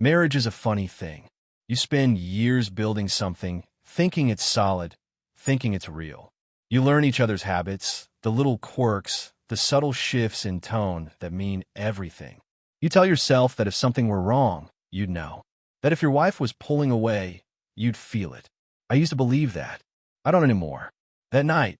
Marriage is a funny thing. You spend years building something, thinking it's solid, thinking it's real. You learn each other's habits, the little quirks, the subtle shifts in tone that mean everything. You tell yourself that if something were wrong, you'd know. That if your wife was pulling away, you'd feel it. I used to believe that. I don't anymore. That night,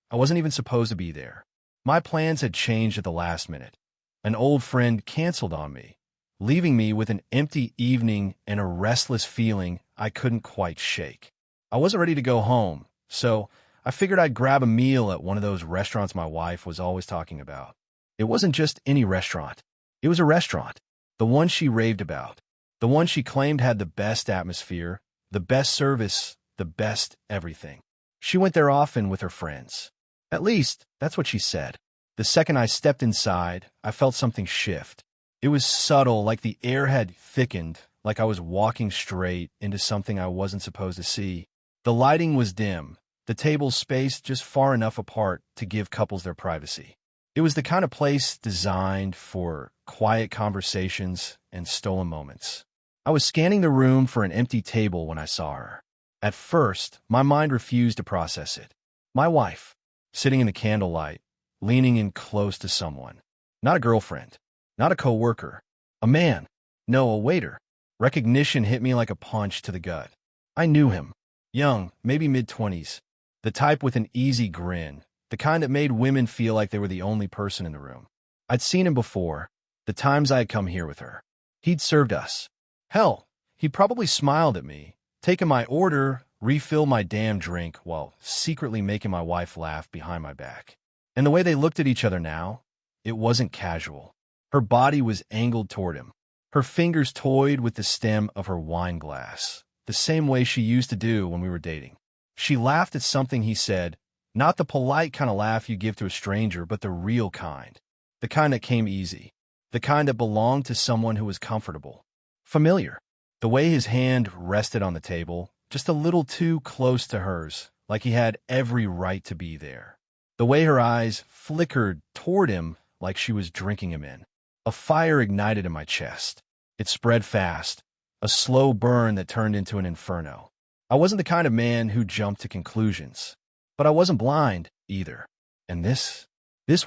I wasn't even supposed to be there. My plans had changed at the last minute. An old friend canceled on me, leaving me with an empty evening and a restless feeling I couldn't quite shake. I wasn't ready to go home, so I figured I'd grab a meal at one of those restaurants my wife was always talking about. It wasn't just any restaurant. It was a restaurant, the one she raved about, the one she claimed had the best atmosphere, the best service, the best everything. She went there often with her friends. At least, that's what she said. The second I stepped inside, I felt something shift. It was subtle, like the air had thickened, like I was walking straight into something I wasn't supposed to see. The lighting was dim, the tables spaced just far enough apart to give couples their privacy. It was the kind of place designed for quiet conversations and stolen moments. I was scanning the room for an empty table when I saw her. At first, my mind refused to process it. My wife, sitting in the candlelight, leaning in close to someone. Not a girlfriend, not a coworker, a man, no, a waiter. Recognition hit me like a punch to the gut. I knew him. Young, maybe mid-20s. The type with an easy grin, the kind that made women feel like they were the only person in the room. I'd seen him before, the times I had come here with her. He'd served us. Hell, he'd probably smiled at me, taken my order, refilled my damn drink while secretly making my wife laugh behind my back. And the way they looked at each other now, it wasn't casual. Her body was angled toward him. Her fingers toyed with the stem of her wine glass, the same way she used to do when we were dating. She laughed at something he said, not the polite kind of laugh you give to a stranger, but the real kind. The kind that came easy. The kind that belonged to someone who was comfortable. Familiar. The way his hand rested on the table, just a little too close to hers, like he had every right to be there. The way her eyes flickered toward him like she was drinking him in. A fire ignited in my chest. It spread fast, a slow burn that turned into an inferno. I wasn't the kind of man who jumped to conclusions, but I wasn't blind either. And this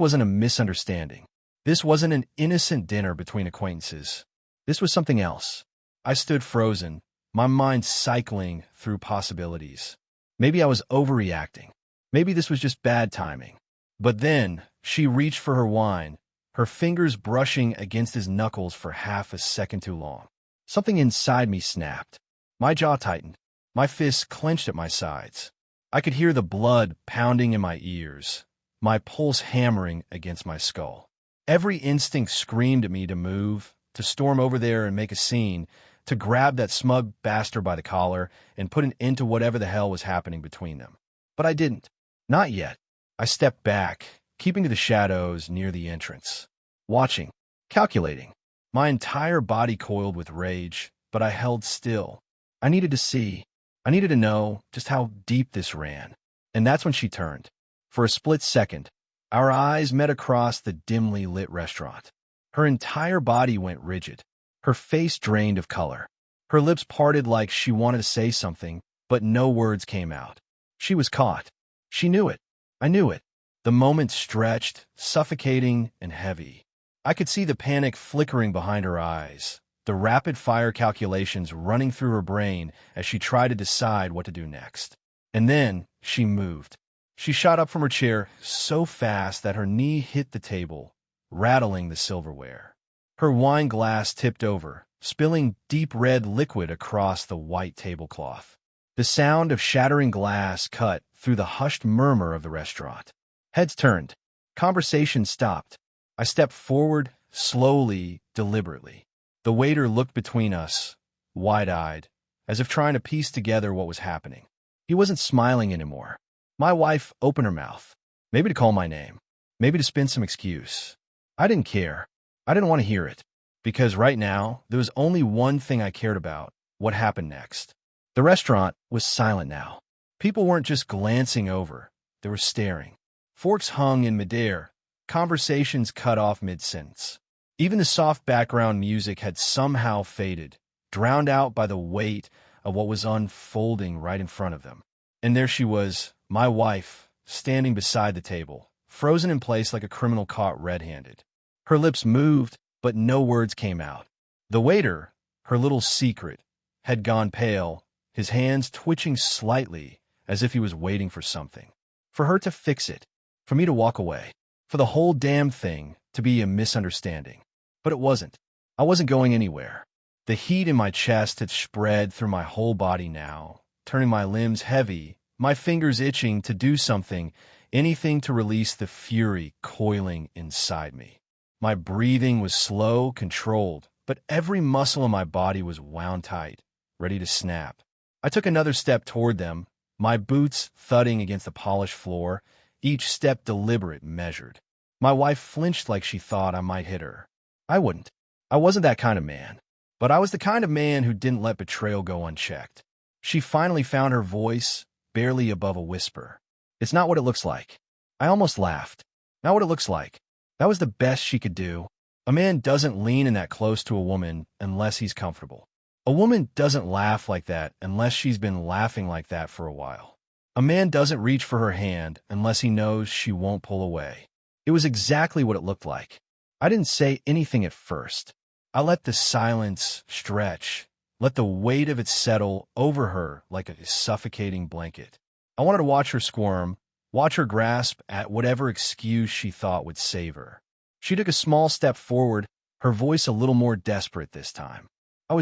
wasn't a misunderstanding. This wasn't an innocent dinner between acquaintances. This was something else. I stood frozen, my mind cycling through possibilities. Maybe I was overreacting. Maybe this was just bad timing. But then, she reached for her wine, her fingers brushing against his knuckles for half a second too long. Something inside me snapped. My jaw tightened. My fists clenched at my sides. I could hear the blood pounding in my ears, my pulse hammering against my skull. Every instinct screamed at me to move, to storm over there and make a scene, to grab that smug bastard by the collar and put an end to whatever the hell was happening between them. But I didn't. Not yet. I stepped back, keeping to the shadows near the entrance. Watching, calculating. My entire body coiled with rage, but I held still. I needed to see. I needed to know just how deep this ran. And that's when she turned. For a split second, our eyes met across the dimly lit restaurant. Her entire body went rigid. Her face drained of color. Her lips parted like she wanted to say something, but no words came out. She was caught. She knew it. I knew it. The moment stretched, suffocating and heavy. I could see the panic flickering behind her eyes, the rapid-fire calculations running through her brain as she tried to decide what to do next. And then she moved. She shot up from her chair so fast that her knee hit the table, rattling the silverware. Her wine glass tipped over, spilling deep red liquid across the white tablecloth. The sound of shattering glass cut through the hushed murmur of the restaurant. Heads turned. Conversation stopped. I stepped forward, slowly, deliberately. The waiter looked between us, wide-eyed, as if trying to piece together what was happening. He wasn't smiling anymore. My wife opened her mouth, maybe to call my name, maybe to spin some excuse. I didn't care. I didn't want to hear it, because right now, there was only one thing I cared about, what happened next. The restaurant was silent now. People weren't just glancing over, they were staring. Forks hung in midair, conversations cut off mid-sentence. Even the soft background music had somehow faded, drowned out by the weight of what was unfolding right in front of them. And there she was, my wife, standing beside the table, frozen in place like a criminal caught red-handed. Her lips moved, but no words came out. The waiter, her little secret, had gone pale, his hands twitching slightly as if he was waiting for something. For her to fix it, for me to walk away, for the whole damn thing to be a misunderstanding. But it wasn't. I wasn't going anywhere. The heat in my chest had spread through my whole body now, turning my limbs heavy, my fingers itching to do something, anything to release the fury coiling inside me. My breathing was slow, controlled, but every muscle in my body was wound tight, ready to snap. I took another step toward them, my boots thudding against the polished floor, each step deliberate, measured. My wife flinched like she thought I might hit her. I wouldn't. I wasn't that kind of man. But I was the kind of man who didn't let betrayal go unchecked. She finally found her voice, barely above a whisper. It's not what it looks like. I almost laughed. Not what it looks like. That was the best she could do. A man doesn't lean in that close to a woman unless he's comfortable. A woman doesn't laugh like that unless she's been laughing like that for a while. A man doesn't reach for her hand unless he knows she won't pull away. It was exactly what it looked like. I didn't say anything at first. I let the silence stretch, let the weight of it settle over her like a suffocating blanket. I wanted to watch her squirm, watch her grasp at whatever excuse she thought would save her. She took a small step forward, her voice a little more desperate this time. I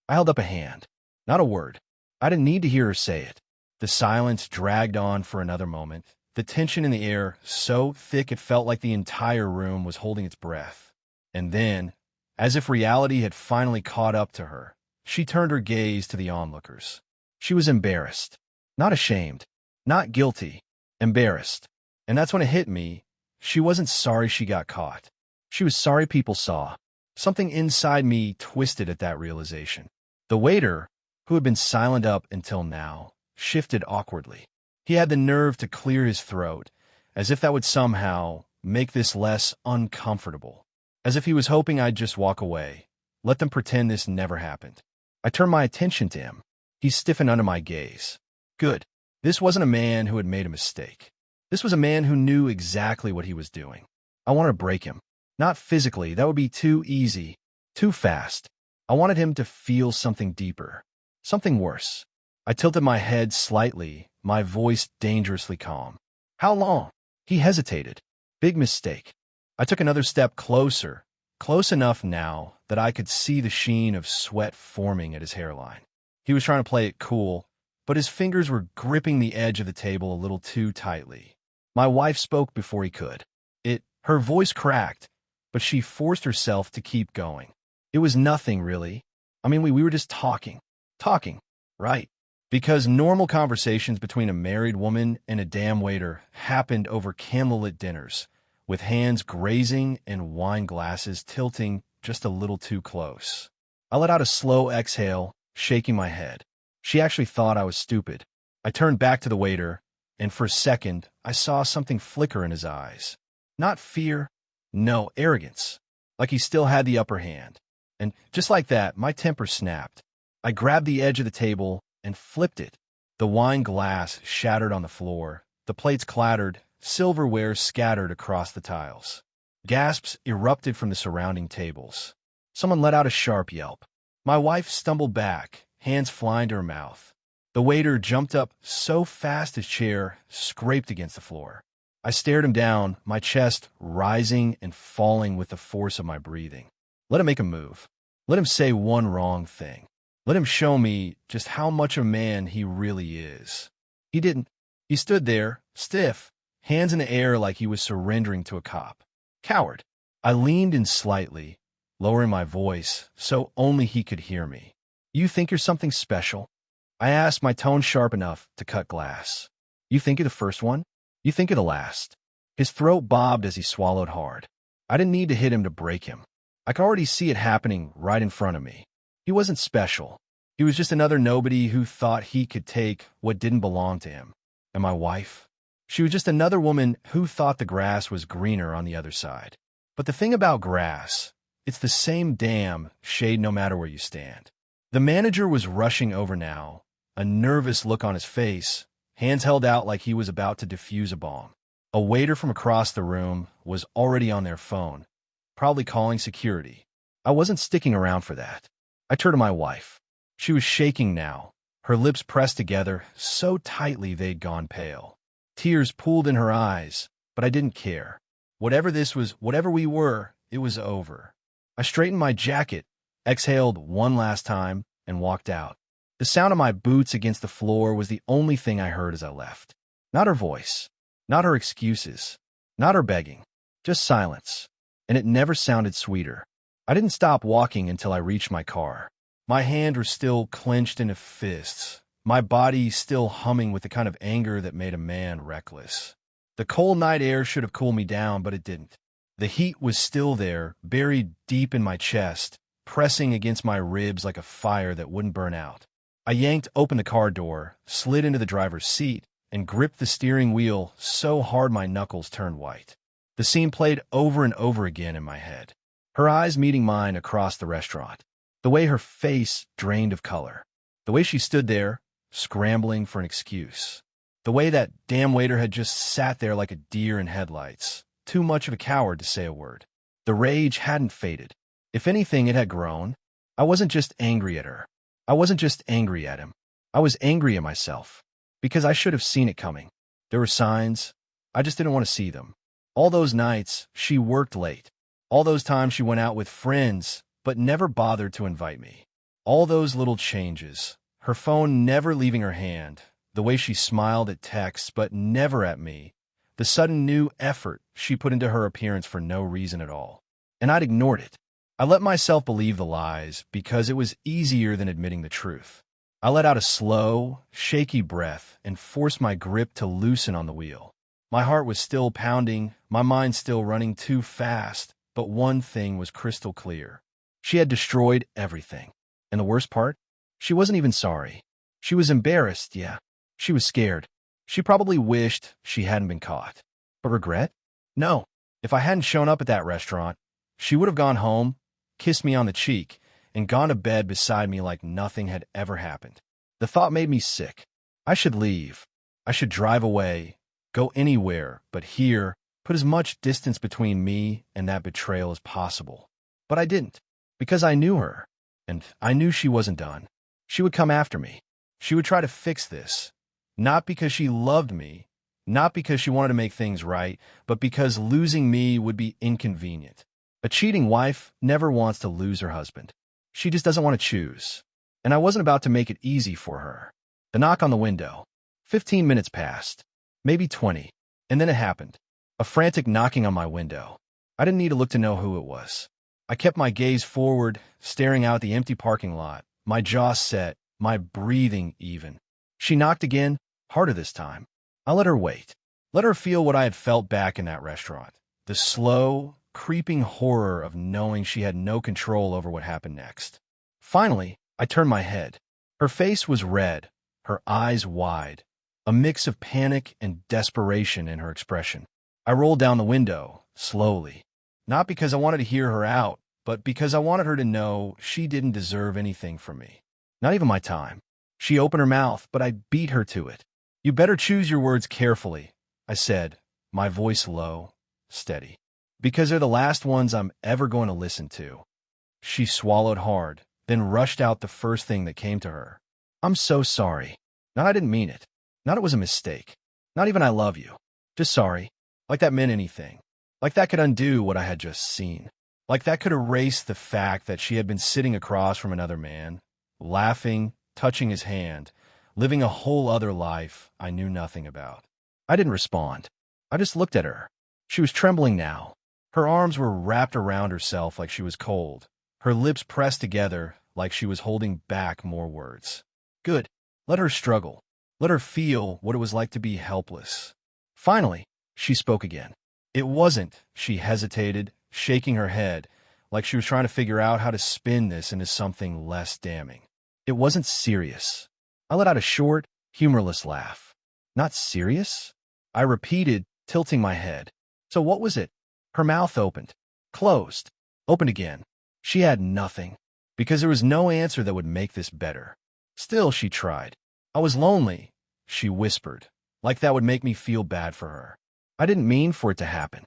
held up a hand, not a word. I didn't need to hear her say it. The silence dragged on for another moment, the tension in the air so thick it felt like the entire room was holding its breath. And then, as if reality had finally caught up to her, she turned her gaze to the onlookers. She was embarrassed, not ashamed, not guilty, embarrassed. And that's when it hit me. She wasn't sorry she got caught. She was sorry people saw. Something inside me twisted at that realization. The waiter, who had been silent up until now, shifted awkwardly. He had the nerve to clear his throat, as if that would somehow make this less uncomfortable. As if he was hoping I'd just walk away, let them pretend this never happened. I turned my attention to him. He stiffened under my gaze. Good. This wasn't a man who had made a mistake. This was a man who knew exactly what he was doing. I wanted to break him. Not physically, that would be too easy, too fast. I wanted him to feel something deeper, something worse. I tilted my head slightly, my voice dangerously calm. How long? He hesitated. Big mistake. I took another step closer, close enough now that I could see the sheen of sweat forming at his hairline. He was trying to play it cool, but his fingers were gripping the edge of the table a little too tightly. My wife spoke before he could. Her voice cracked, but she forced herself to keep going. It was nothing, really. I mean, we were just talking. Talking, right? Because normal conversations between a married woman and a damn waiter happened over candlelit dinners, with hands grazing and wine glasses tilting just a little too close. I let out a slow exhale, shaking my head. She actually thought I was stupid. I turned back to the waiter, and for a second, I saw something flicker in his eyes. Not fear, no, arrogance, like he still had the upper hand. And just like that, my temper snapped. I grabbed the edge of the table and flipped it. The wine glass shattered on the floor, the plates clattered, silverware scattered across the tiles. Gasps erupted from the surrounding tables. Someone let out a sharp yelp. My wife stumbled back, hands flying to her mouth. The waiter jumped up so fast his chair scraped against the floor. I stared him down, my chest rising and falling with the force of my breathing. Let him make a move. Let him say one wrong thing. Let him show me just how much a man he really is. He didn't. He stood there, stiff, hands in the air like he was surrendering to a cop. Coward. I leaned in slightly, lowering my voice so only he could hear me. You think you're something special? I asked, my tone sharp enough to cut glass. You think you're the first one? You think you're the last? His throat bobbed as he swallowed hard. I didn't need to hit him to break him. I could already see it happening right in front of me. He wasn't special. He was just another nobody who thought he could take what didn't belong to him. And my wife? She was just another woman who thought the grass was greener on the other side. But the thing about grass, It's the same damn shade no matter where you stand. The manager was rushing over now, a nervous look on his face, hands held out like he was about to defuse a bomb. A waiter from across the room was already on their phone, probably calling security. I wasn't sticking around for that. I turned to my wife. She was shaking now, her lips pressed together so tightly they'd gone pale. Tears pooled in her eyes, but I didn't care. Whatever this was, whatever we were, it was over. I straightened my jacket, exhaled one last time, and walked out. The sound of my boots against the floor was the only thing I heard as I left. Not her voice, not her excuses, not her begging, just silence. And it never sounded sweeter. I didn't stop walking until I reached my car. My hands were still clenched into fists, my body still humming with the kind of anger that made a man reckless. The cold night air should have cooled me down, but it didn't. The heat was still there, buried deep in my chest, pressing against my ribs like a fire that wouldn't burn out. I yanked open the car door, slid into the driver's seat, and gripped the steering wheel so hard my knuckles turned white. The scene played over and over again in my head. Her eyes meeting mine across the restaurant. The way her face drained of color. The way she stood there, scrambling for an excuse. The way that damn waiter had just sat there like a deer in headlights, too much of a coward to say a word. The rage hadn't faded. If anything, it had grown. I wasn't just angry at her. I wasn't just angry at him. I was angry at myself. Because I should have seen it coming. There were signs. I just didn't want to see them. All those nights, she worked late. All those times she went out with friends, but never bothered to invite me. All those little changes. Her phone never leaving her hand. The way she smiled at texts, but never at me. The sudden new effort she put into her appearance for no reason at all. And I'd ignored it. I let myself believe the lies because it was easier than admitting the truth. I let out a slow, shaky breath and forced my grip to loosen on the wheel. My heart was still pounding, my mind still running too fast, but one thing was crystal clear. She had destroyed everything. And the worst part? She wasn't even sorry. She was embarrassed, yeah. She was scared. She probably wished she hadn't been caught. But regret? No. If I hadn't shown up at that restaurant, she would have gone home, kissed me on the cheek, and gone to bed beside me like nothing had ever happened. The thought made me sick. I should leave. I should drive away, go anywhere, but here, put as much distance between me and that betrayal as possible. But I didn't, because I knew her, and I knew she wasn't done. She would come after me. She would try to fix this, not because she loved me, not because she wanted to make things right, but because losing me would be inconvenient. A cheating wife never wants to lose her husband. She just doesn't want to choose. And I wasn't about to make it easy for her. The knock on the window. 15 minutes passed. Maybe 20. And then it happened. A frantic knocking on my window. I didn't need to look to know who it was. I kept my gaze forward, staring out at the empty parking lot, my jaw set, my breathing even. She knocked again, harder this time. I let her wait. Let her feel what I had felt back in that restaurant. The slow, creeping horror of knowing she had no control over what happened next. Finally, I turned my head. Her face was red, her eyes wide, a mix of panic and desperation in her expression. I rolled down the window, slowly. Not because I wanted to hear her out, but because I wanted her to know she didn't deserve anything from me. Not even my time. She opened her mouth, but I beat her to it. You better choose your words carefully, I said, my voice low, steady. Because they're the last ones I'm ever going to listen to. She swallowed hard, then rushed out the first thing that came to her. I'm so sorry. Not I didn't mean it. Not it was a mistake. Not even I love you. Just sorry. Like that meant anything. Like that could undo what I had just seen. Like that could erase the fact that she had been sitting across from another man, laughing, touching his hand, living a whole other life I knew nothing about. I didn't respond. I just looked at her. She was trembling now. Her arms were wrapped around herself like she was cold, her lips pressed together like she was holding back more words. Good. Let her struggle. Let her feel what it was like to be helpless. Finally, she spoke again. It wasn't, she hesitated, shaking her head, like she was trying to figure out how to spin this into something less damning. It wasn't serious. I let out a short, humorless laugh. Not serious? I repeated, tilting my head. So what was it? Her mouth opened, closed, opened again. She had nothing, because there was no answer that would make this better. Still, she tried. I was lonely, she whispered, like that would make me feel bad for her. I didn't mean for it to happen.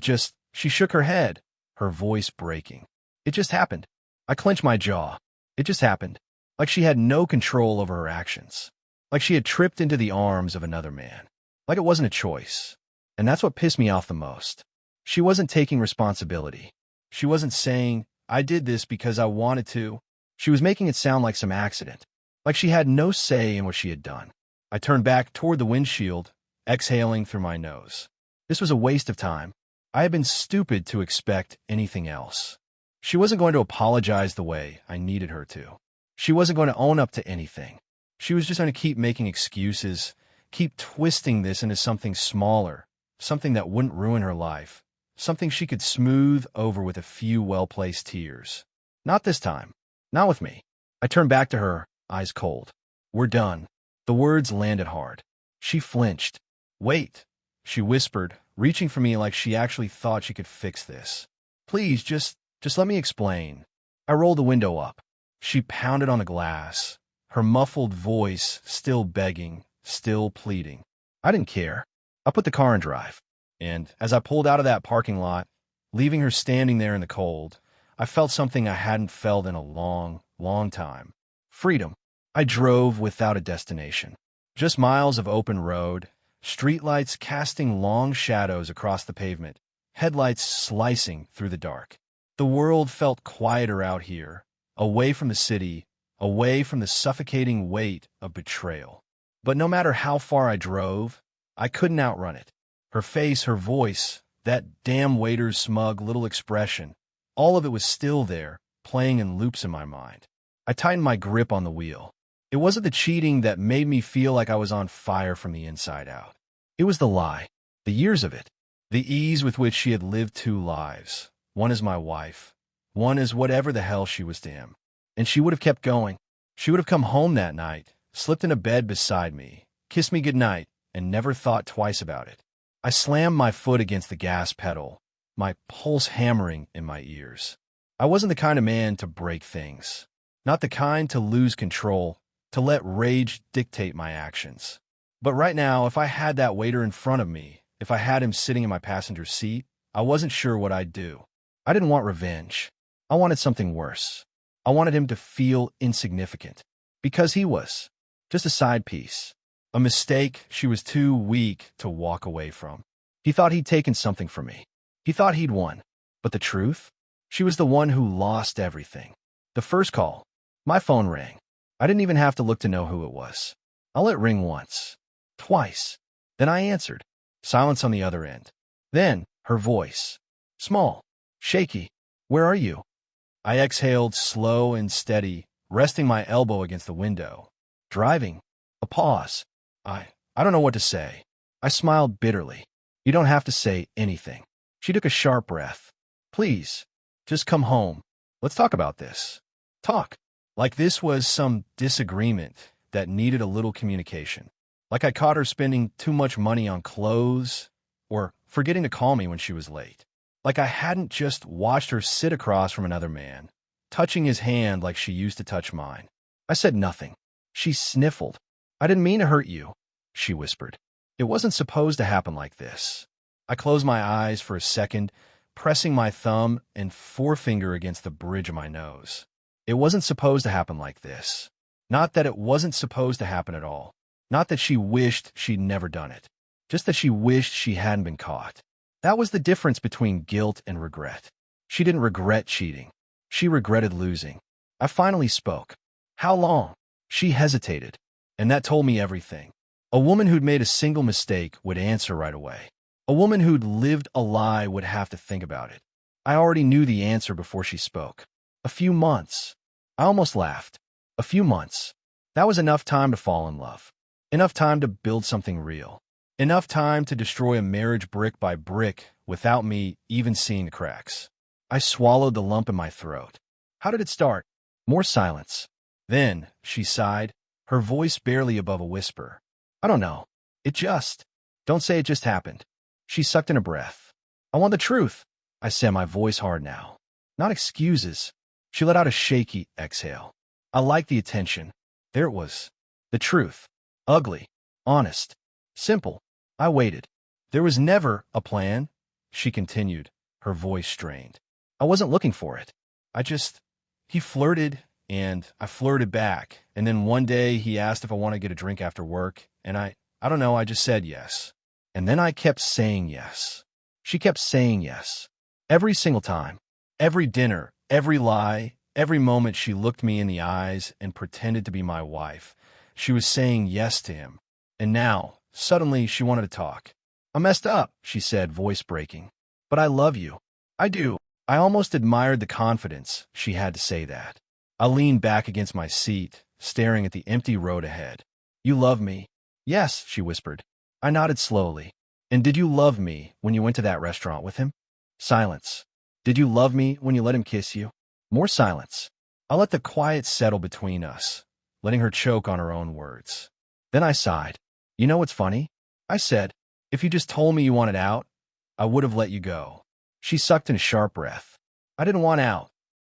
She shook her head, her voice breaking. It just happened. I clenched my jaw. It just happened. Like she had no control over her actions. Like she had tripped into the arms of another man. Like it wasn't a choice. And that's what pissed me off the most. She wasn't taking responsibility. She wasn't saying, I did this because I wanted to. She was making it sound like some accident. Like she had no say in what she had done. I turned back toward the windshield, exhaling through my nose. This was a waste of time. I had been stupid to expect anything else. She wasn't going to apologize the way I needed her to. She wasn't going to own up to anything. She was just going to keep making excuses, keep twisting this into something smaller, something that wouldn't ruin her life, something she could smooth over with a few well-placed tears. Not this time. Not with me. I turned back to her, eyes cold. We're done. The words landed hard. She flinched. Wait, she whispered, reaching for me like she actually thought she could fix this. Please, just let me explain. I rolled the window up. She pounded on the glass, her muffled voice still begging, still pleading. I didn't care. I put the car in drive. And as I pulled out of that parking lot, leaving her standing there in the cold, I felt something I hadn't felt in a long, long time. Freedom. I drove without a destination. Just miles of open road, streetlights casting long shadows across the pavement, headlights slicing through the dark. The world felt quieter out here, away from the city, away from the suffocating weight of betrayal. But no matter how far I drove, I couldn't outrun it. Her face, her voice, that damn waiter's smug little expression, all of it was still there, playing in loops in my mind. I tightened my grip on the wheel. It wasn't the cheating that made me feel like I was on fire from the inside out. It was the lie, the years of it, the ease with which she had lived two lives, one as my wife, one as whatever the hell she was to him. And she would have kept going. She would have come home that night, slipped into bed beside me, kissed me goodnight, and never thought twice about it. I slammed my foot against the gas pedal, my pulse hammering in my ears. I wasn't the kind of man to break things, not the kind to lose control, to let rage dictate my actions. But right now, if I had that waiter in front of me, if I had him sitting in my passenger seat, I wasn't sure what I'd do. I didn't want revenge. I wanted something worse. I wanted him to feel insignificant, because he was just a side piece, a mistake she was too weak to walk away from. He thought he'd taken something from me. He thought he'd won. But the truth? She was the one who lost everything. The first call. My phone rang. I didn't even have to look to know who it was. I let it ring once. Twice. Then I answered. Silence on the other end. Then, her voice. Small. Shaky. Where are you? I exhaled slow and steady, resting my elbow against the window. Driving. A pause. I don't know what to say. I smiled bitterly. You don't have to say anything. She took a sharp breath. Please, just come home. Let's talk about this. Talk. Like this was some disagreement that needed a little communication. Like I caught her spending too much money on clothes, or forgetting to call me when she was late. Like I hadn't just watched her sit across from another man, touching his hand like she used to touch mine. I said nothing. She sniffled. I didn't mean to hurt you, she whispered. It wasn't supposed to happen like this. I closed my eyes for a second, pressing my thumb and forefinger against the bridge of my nose. It wasn't supposed to happen like this. Not that it wasn't supposed to happen at all. Not that she wished she'd never done it. Just that she wished she hadn't been caught. That was the difference between guilt and regret. She didn't regret cheating. She regretted losing. I finally spoke. How long? She hesitated. And that told me everything. A woman who'd made a single mistake would answer right away. A woman who'd lived a lie would have to think about it. I already knew the answer before she spoke. A few months. I almost laughed. A few months. That was enough time to fall in love. Enough time to build something real. Enough time to destroy a marriage brick by brick without me even seeing the cracks. I swallowed the lump in my throat. How did it start? More silence. Then, she sighed, her voice barely above a whisper. I don't know. Don't say it just happened. She sucked in a breath. I want the truth, I said, my voice hard now. Not excuses. She let out a shaky exhale. I liked the attention. There it was. The truth. Ugly. Honest. Simple. I waited. There was never a plan, she continued, her voice strained. I wasn't looking for it. He flirted, and I flirted back. And then one day he asked if I want to get a drink after work, and I don't know, I just said yes. And then I kept saying yes. She kept saying yes. Every single time. Every dinner, every lie, every moment she looked me in the eyes and pretended to be my wife. She was saying yes to him. And now, suddenly, she wanted to talk. I messed up, she said, voice breaking. But I love you. I do. I almost admired the confidence she had to say that. I leaned back against my seat, staring at the empty road ahead. You love me? Yes, she whispered. I nodded slowly. And did you love me when you went to that restaurant with him? Silence. Did you love me when you let him kiss you? More silence. I let the quiet settle between us, letting her choke on her own words. Then I sighed. You know what's funny? I said, if you just told me you wanted out, I would have let you go. She sucked in a sharp breath. I didn't want out.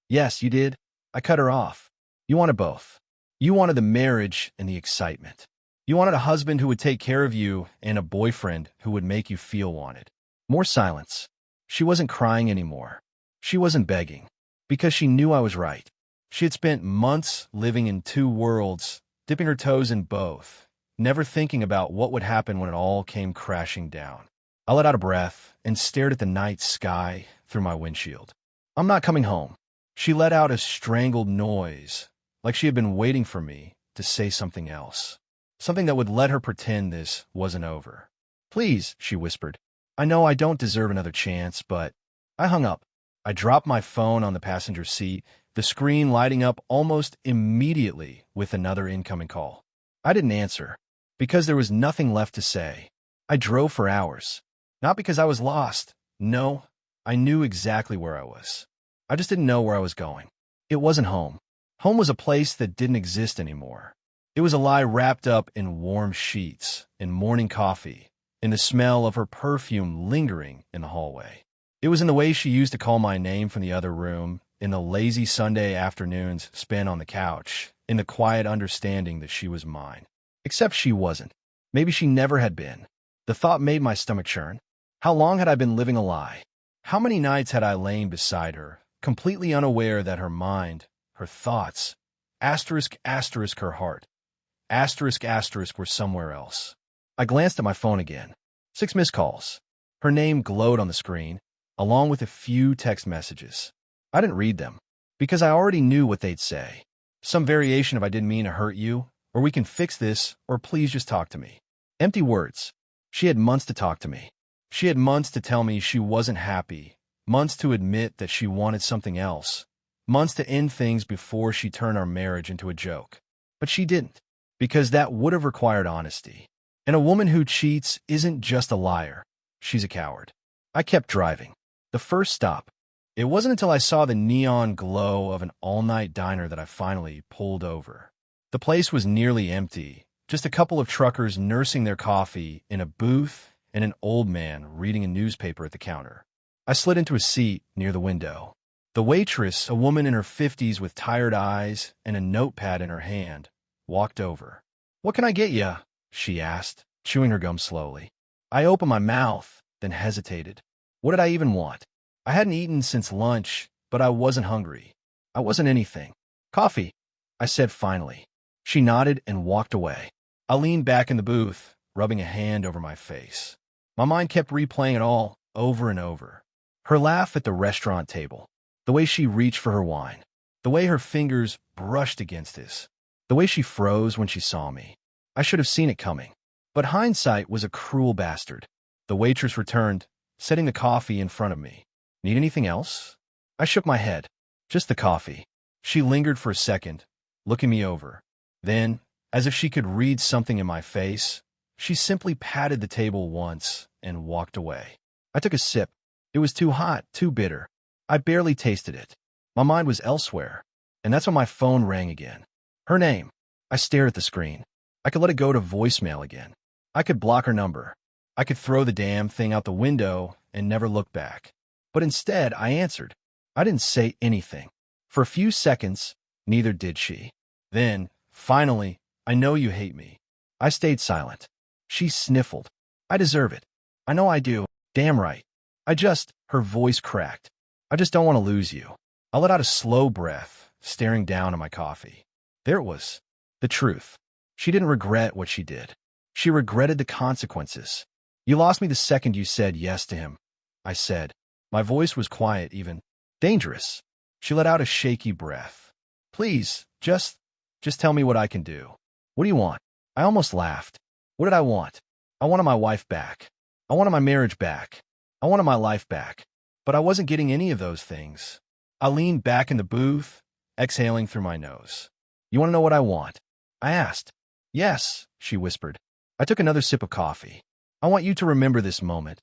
Yes, you did. I cut her off. You wanted both. You wanted the marriage and the excitement. You wanted a husband who would take care of you and a boyfriend who would make you feel wanted. More silence. She wasn't crying anymore. She wasn't begging. Because she knew I was right. She had spent months living in two worlds, dipping her toes in both, never thinking about what would happen when it all came crashing down. I let out a breath and stared at the night sky through my windshield. I'm not coming home. She let out a strangled noise, like she had been waiting for me to say something else. Something that would let her pretend this wasn't over. Please, she whispered. I know I don't deserve another chance, but... I hung up. I dropped my phone on the passenger seat, the screen lighting up almost immediately with another incoming call. I didn't answer, because there was nothing left to say. I drove for hours. Not because I was lost. No, I knew exactly where I was. I just didn't know where I was going. It wasn't home. Home was a place that didn't exist anymore. It was a lie wrapped up in warm sheets, in morning coffee, in the smell of her perfume lingering in the hallway. It was in the way she used to call my name from the other room, in the lazy Sunday afternoons spent on the couch, in the quiet understanding that she was mine. Except she wasn't. Maybe she never had been. The thought made my stomach churn. How long had I been living a lie? How many nights had I lain beside her, completely unaware that her mind, her thoughts, asterisk, asterisk, her heart, asterisk, asterisk, were somewhere else? I glanced at my phone again. 6 missed calls. Her name glowed on the screen, along with a few text messages. I didn't read them, because I already knew what they'd say. Some variation of I didn't mean to hurt you, or we can fix this, or please just talk to me. Empty words. She had months to talk to me. She had months to tell me she wasn't happy, months to admit that she wanted something else, months to end things before she turned our marriage into a joke. But she didn't, because that would have required honesty. And a woman who cheats isn't just a liar. She's a coward. I kept driving. The first stop. It wasn't until I saw the neon glow of an all-night diner that I finally pulled over. The place was nearly empty, just a couple of truckers nursing their coffee in a booth and an old man reading a newspaper at the counter. I slid into a seat near the window. The waitress, a woman in her 50s with tired eyes and a notepad in her hand, walked over. "What can I get ya?" she asked, chewing her gum slowly. I opened my mouth, then hesitated. What did I even want? I hadn't eaten since lunch, but I wasn't hungry. I wasn't anything. "Coffee," I said finally. She nodded and walked away. I leaned back in the booth, rubbing a hand over my face. My mind kept replaying it all, over and over. Her laugh at the restaurant table, the way she reached for her wine, the way her fingers brushed against his, the way she froze when she saw me. I should have seen it coming. But hindsight was a cruel bastard. The waitress returned, setting the coffee in front of me. "Need anything else?" I shook my head. "Just the coffee." She lingered for a second, looking me over. Then, as if she could read something in my face, she simply patted the table once and walked away. I took a sip. It was too hot, too bitter. I barely tasted it. My mind was elsewhere. And that's when my phone rang again. Her name. I stared at the screen. I could let it go to voicemail again. I could block her number. I could throw the damn thing out the window and never look back. But instead, I answered. I didn't say anything. For a few seconds, neither did she. Then, finally, I know you hate me. I stayed silent. She sniffled. I deserve it. I know I do. Damn right. Her voice cracked. I just don't want to lose you. I let out a slow breath, staring down at my coffee. There it was. The truth. She didn't regret what she did. She regretted the consequences. You lost me the second you said yes to him, I said. My voice was quiet, even dangerous. She let out a shaky breath. Please, just tell me what I can do. What do you want? I almost laughed. What did I want? I wanted my wife back. I wanted my marriage back. I wanted my life back. But I wasn't getting any of those things. I leaned back in the booth, exhaling through my nose. You want to know what I want? I asked. Yes, she whispered. I took another sip of coffee. I want you to remember this moment,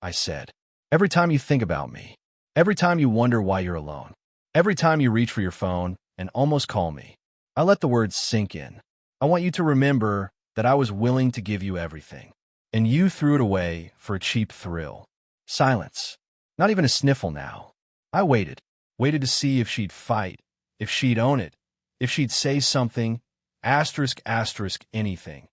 I said. Every time you think about me. Every time you wonder why you're alone. Every time you reach for your phone and almost call me. I let the words sink in. I want you to remember that I was willing to give you everything. And you threw it away for a cheap thrill. Silence. Not even a sniffle now. I waited to see if she'd fight, if she'd own it, if she'd say something, anything,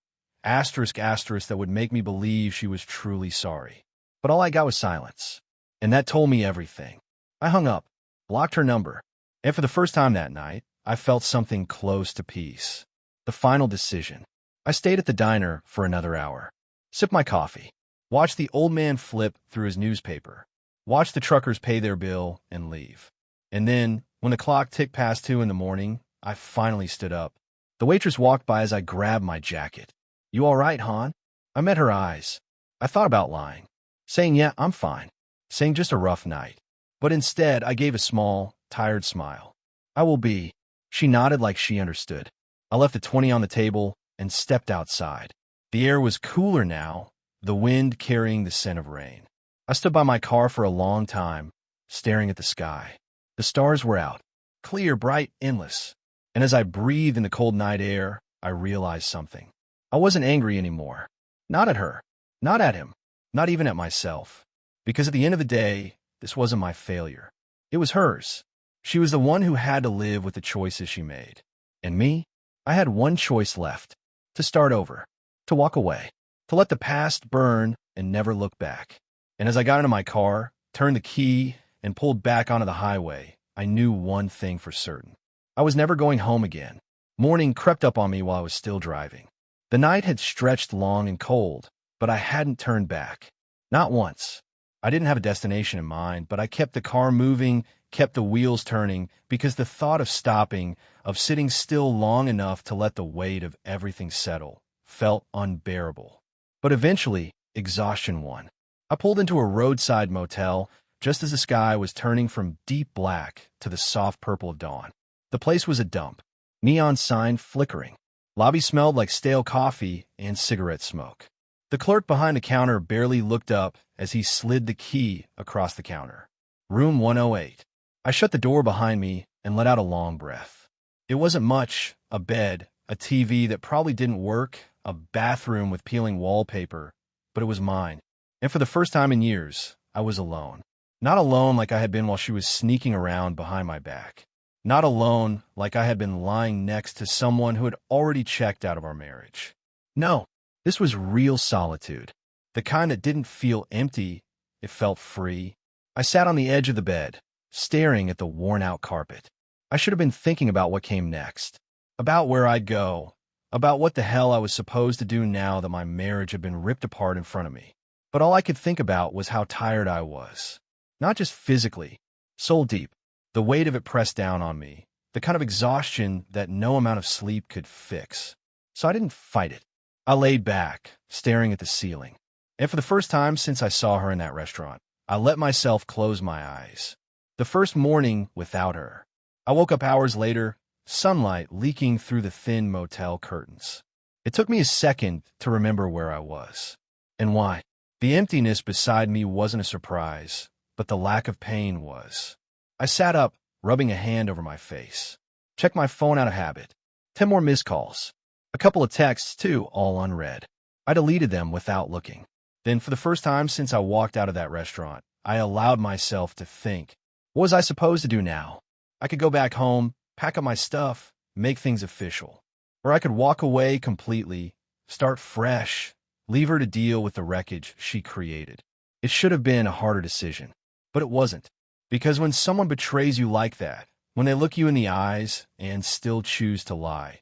that would make me believe she was truly sorry. But all I got was silence. And that told me everything. I hung up, blocked her number, and for the first time that night, I felt something close to peace. The final decision. I stayed at the diner for another hour, sipped my coffee, watched the old man flip through his newspaper, watched the truckers pay their bill and leave. And then, when the clock ticked past 2 in the morning, I finally stood up. The waitress walked by as I grabbed my jacket. You all right, hon? I met her eyes. I thought about lying, saying, yeah, I'm fine, saying just a rough night. But instead, I gave a small, tired smile. I will be. She nodded like she understood. I left the 20 on the table and stepped outside. The air was cooler now, the wind carrying the scent of rain. I stood by my car for a long time, staring at the sky. The stars were out, clear, bright, endless. And as I breathed in the cold night air, I realized something. I wasn't angry anymore. Not at her, not at him, not even at myself. Because at the end of the day, this wasn't my failure. It was hers. She was the one who had to live with the choices she made. And me? I had one choice left. To start over. To walk away. To let the past burn and never look back. And as I got into my car, turned the key, and pulled back onto the highway, I knew one thing for certain. I was never going home again. Morning crept up on me while I was still driving. The night had stretched long and cold, but I hadn't turned back. Not once. I didn't have a destination in mind, but I kept the car moving, kept the wheels turning, because the thought of stopping, of sitting still long enough to let the weight of everything settle, felt unbearable. But eventually, exhaustion won. I pulled into a roadside motel just as the sky was turning from deep black to the soft purple of dawn. The place was a dump, neon sign flickering. Lobby smelled like stale coffee and cigarette smoke. The clerk behind the counter barely looked up as he slid the key across the counter. Room 108. I shut the door behind me and let out a long breath. It wasn't much, a bed, a TV that probably didn't work, a bathroom with peeling wallpaper, but it was mine. And for the first time in years, I was alone. Not alone like I had been while she was sneaking around behind my back. Not alone like I had been lying next to someone who had already checked out of our marriage. No, this was real solitude. The kind that didn't feel empty, it felt free. I sat on the edge of the bed, staring at the worn-out carpet. I should have been thinking about what came next, about where I'd go, about what the hell I was supposed to do now that my marriage had been ripped apart in front of me. But all I could think about was how tired I was. Not just physically, soul deep. The weight of it pressed down on me, the kind of exhaustion that no amount of sleep could fix. So I didn't fight it. I laid back, staring at the ceiling. And for the first time since I saw her in that restaurant, I let myself close my eyes. The first morning without her. I woke up hours later, sunlight leaking through the thin motel curtains. It took me a second to remember where I was. And why. The emptiness beside me wasn't a surprise, but the lack of pain was. I sat up, rubbing a hand over my face. Checked my phone out of habit. 10 more missed calls. A couple of texts, too, all unread. I deleted them without looking. Then, for the first time since I walked out of that restaurant, I allowed myself to think. What was I supposed to do now? I could go back home, pack up my stuff, make things official. Or I could walk away completely, start fresh, leave her to deal with the wreckage she created. It should have been a harder decision, but it wasn't. Because when someone betrays you like that, when they look you in the eyes and still choose to lie,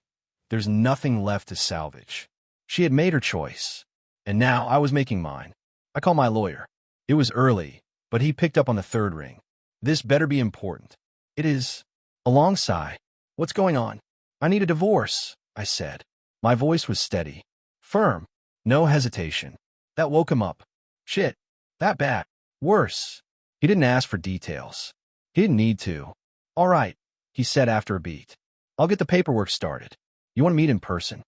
there's nothing left to salvage. She had made her choice, and now I was making mine. I called my lawyer. It was early, but he picked up on the third ring. This better be important. It is. A long sigh. What's going on? I need a divorce, I said. My voice was steady, firm, no hesitation. That woke him up. Shit, that bad. Worse. He didn't ask for details. He didn't need to. All right, he said after a beat. I'll get the paperwork started. You want to meet in person?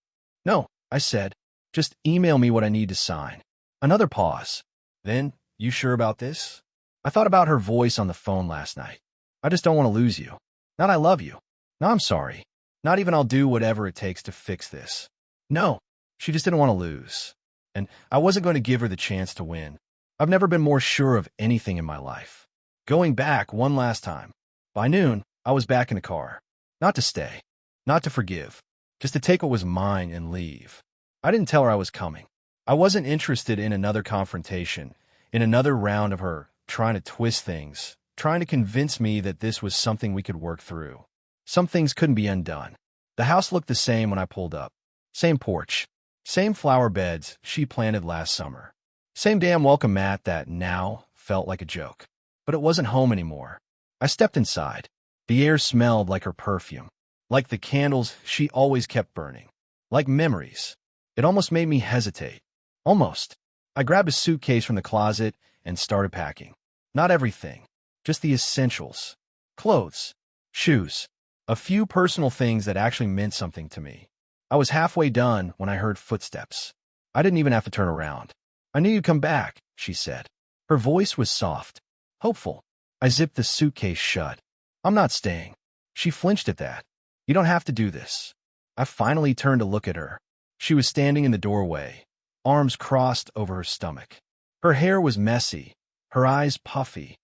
No, I said. Just email me what I need to sign. Another pause. Then, you sure about this? I thought about her voice on the phone last night. I just don't want to lose you. Not I love you. No, I'm sorry. Not even I'll do whatever it takes to fix this. No, she just didn't want to lose. And I wasn't going to give her the chance to win. I've never been more sure of anything in my life. Going back one last time. By noon, I was back in the car. Not to stay. Not to forgive. Just to take what was mine and leave. I didn't tell her I was coming. I wasn't interested in another confrontation, in another round of her trying to twist things, trying to convince me that this was something we could work through. Some things couldn't be undone. The house looked the same when I pulled up. Same porch. Same flower beds she planted last summer. Same damn welcome mat that now felt like a joke. But it wasn't home anymore. I stepped inside. The air smelled like her perfume. Like the candles she always kept burning. Like memories. It almost made me hesitate. Almost. I grabbed a suitcase from the closet and started packing. Not everything. Just the essentials. Clothes. Shoes. A few personal things that actually meant something to me. I was halfway done when I heard footsteps. I didn't even have to turn around. I knew you'd come back, she said. Her voice was soft. Hopeful. I zipped the suitcase shut. I'm not staying. She flinched at that. You don't have to do this. I finally turned to look at her. She was standing in the doorway, arms crossed over her stomach. Her hair was messy, her eyes puffy,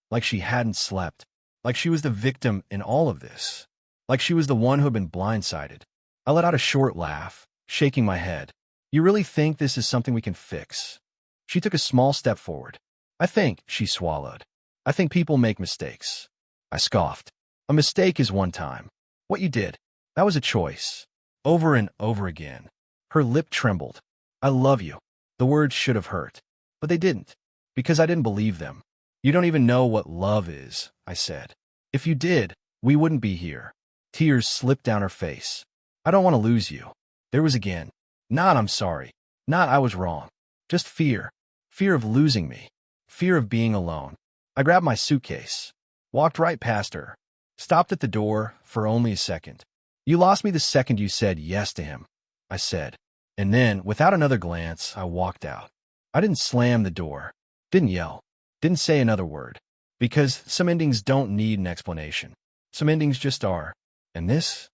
like she hadn't slept, like she was the victim in all of this, like she was the one who had been blindsided. I let out a short laugh, shaking my head. You really think this is something we can fix? She took a small step forward. I think, she swallowed. I think people make mistakes. I scoffed. A mistake is one time. What you did, that was a choice. Over and over again. Her lip trembled. I love you. The words should have hurt. But they didn't. Because I didn't believe them. You don't even know what love is, I said. If you did, we wouldn't be here. Tears slipped down her face. I don't want to lose you. There was again. Not I'm sorry. Not I was wrong. Just fear. Fear of losing me. Fear of being alone. I grabbed my suitcase. Walked right past her. Stopped at the door for only a second. You lost me the second you said yes to him, I said. And then, without another glance, I walked out. I didn't slam the door. Didn't yell. Didn't say another word. Because some endings don't need an explanation. Some endings just are. And this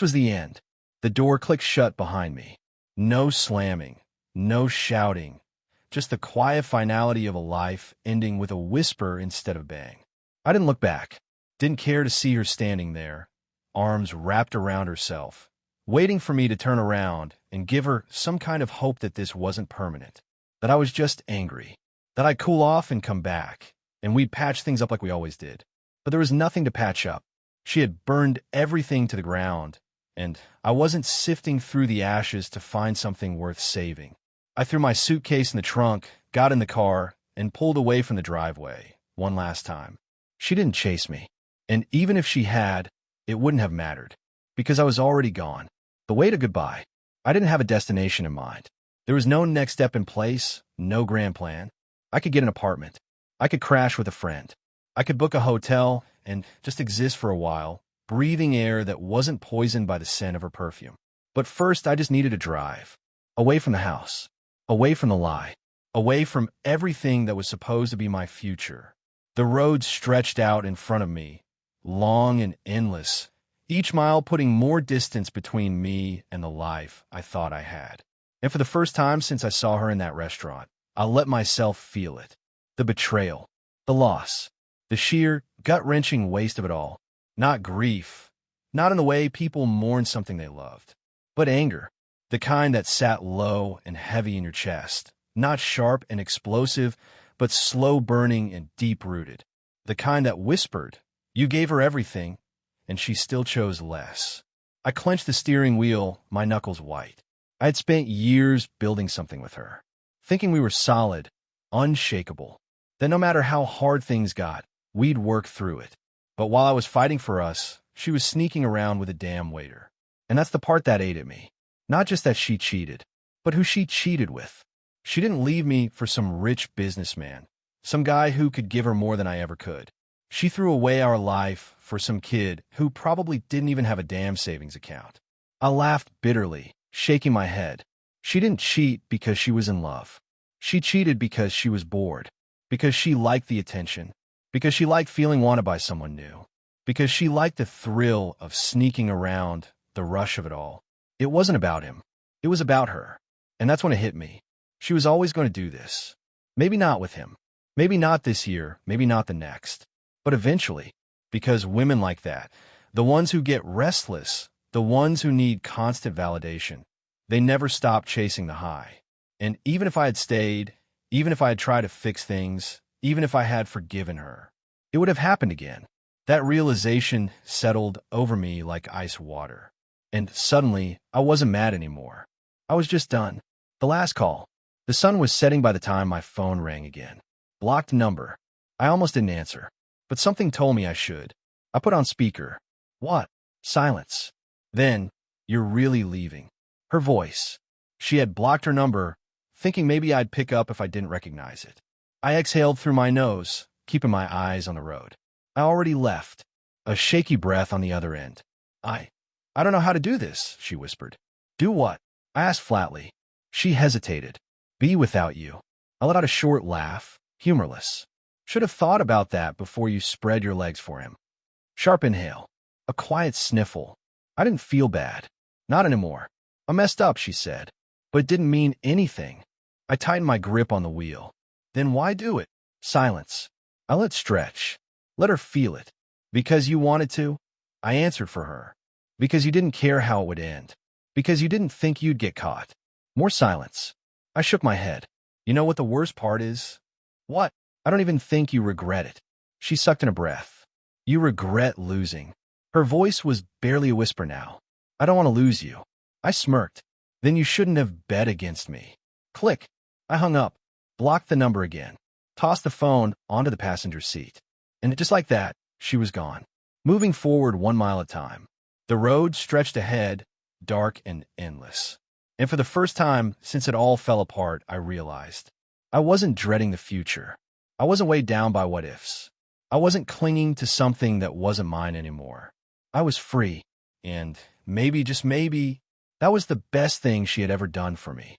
was the end. The door clicked shut behind me. No slamming. No shouting. Just the quiet finality of a life ending with a whisper instead of bang. I didn't look back. Didn't care to see her standing there, arms wrapped around herself, waiting for me to turn around and give her some kind of hope that this wasn't permanent, that I was just angry, that I'd cool off and come back, and we'd patch things up like we always did. But there was nothing to patch up. She had burned everything to the ground, and I wasn't sifting through the ashes to find something worth saving. I threw my suitcase in the trunk, got in the car, and pulled away from the driveway, one last time. She didn't chase me. And even if she had, it wouldn't have mattered, because I was already gone. The way to goodbye. I didn't have a destination in mind. There was no next step in place, no grand plan. I could get an apartment. I could crash with a friend. I could book a hotel and just exist for a while, breathing air that wasn't poisoned by the scent of her perfume. But first, I just needed to drive. Away from the house. Away from the lie. Away from everything that was supposed to be my future. The road stretched out in front of me, long and endless, each mile putting more distance between me and the life I thought I had. And for the first time since I saw her in that restaurant, I let myself feel it. The betrayal, the loss, the sheer, gut-wrenching waste of it all. Not grief, not in the way people mourn something they loved, but anger, the kind that sat low and heavy in your chest, not sharp and explosive, but slow burning and deep-rooted, the kind that whispered, you gave her everything, and she still chose less. I clenched the steering wheel, my knuckles white. I had spent years building something with her, thinking we were solid, unshakable, that no matter how hard things got, we'd work through it. But while I was fighting for us, she was sneaking around with a damn waiter. And that's the part that ate at me. Not just that she cheated, but who she cheated with. She didn't leave me for some rich businessman, some guy who could give her more than I ever could. She threw away our life for some kid who probably didn't even have a damn savings account. I laughed bitterly, shaking my head. She didn't cheat because she was in love. She cheated because she was bored, because she liked the attention, because she liked feeling wanted by someone new, because she liked the thrill of sneaking around, the rush of it all. It wasn't about him. It was about her. And that's when it hit me. She was always going to do this. Maybe not with him. Maybe not this year. Maybe not the next. But eventually, because women like that, the ones who get restless, the ones who need constant validation, they never stop chasing the high. And even if I had stayed, even if I had tried to fix things, even if I had forgiven her, it would have happened again. That realization settled over me like ice water. And suddenly, I wasn't mad anymore. I was just done. The last call. The sun was setting by the time my phone rang again. Blocked number. I almost didn't answer. But something told me I should. I put on speaker. What? Silence. Then, you're really leaving. Her voice. She had blocked her number, thinking maybe I'd pick up if I didn't recognize it. I exhaled through my nose, keeping my eyes on the road. I already left. A shaky breath on the other end. I don't know how to do this, she whispered. Do what? I asked flatly. She hesitated. Be without you. I let out a short laugh, humorless. Should have thought about that before you spread your legs for him. Sharp inhale. A quiet sniffle. I didn't feel bad. Not anymore. I messed up, she said. But it didn't mean anything. I tightened my grip on the wheel. Then why do it? Silence. I let stretch. Let her feel it. Because you wanted to? I answered for her. Because you didn't care how it would end. Because you didn't think you'd get caught. More silence. I shook my head. You know what the worst part is? What? I don't even think you regret it. She sucked in a breath. You regret losing. Her voice was barely a whisper now. I don't want to lose you. I smirked. Then you shouldn't have bet against me. Click. I hung up. Blocked the number again. Tossed the phone onto the passenger seat. And just like that, she was gone. Moving forward 1 mile at a time. The road stretched ahead, dark and endless. And for the first time since it all fell apart, I realized I wasn't dreading the future. I wasn't weighed down by what-ifs. I wasn't clinging to something that wasn't mine anymore. I was free. And maybe, just maybe, that was the best thing she had ever done for me.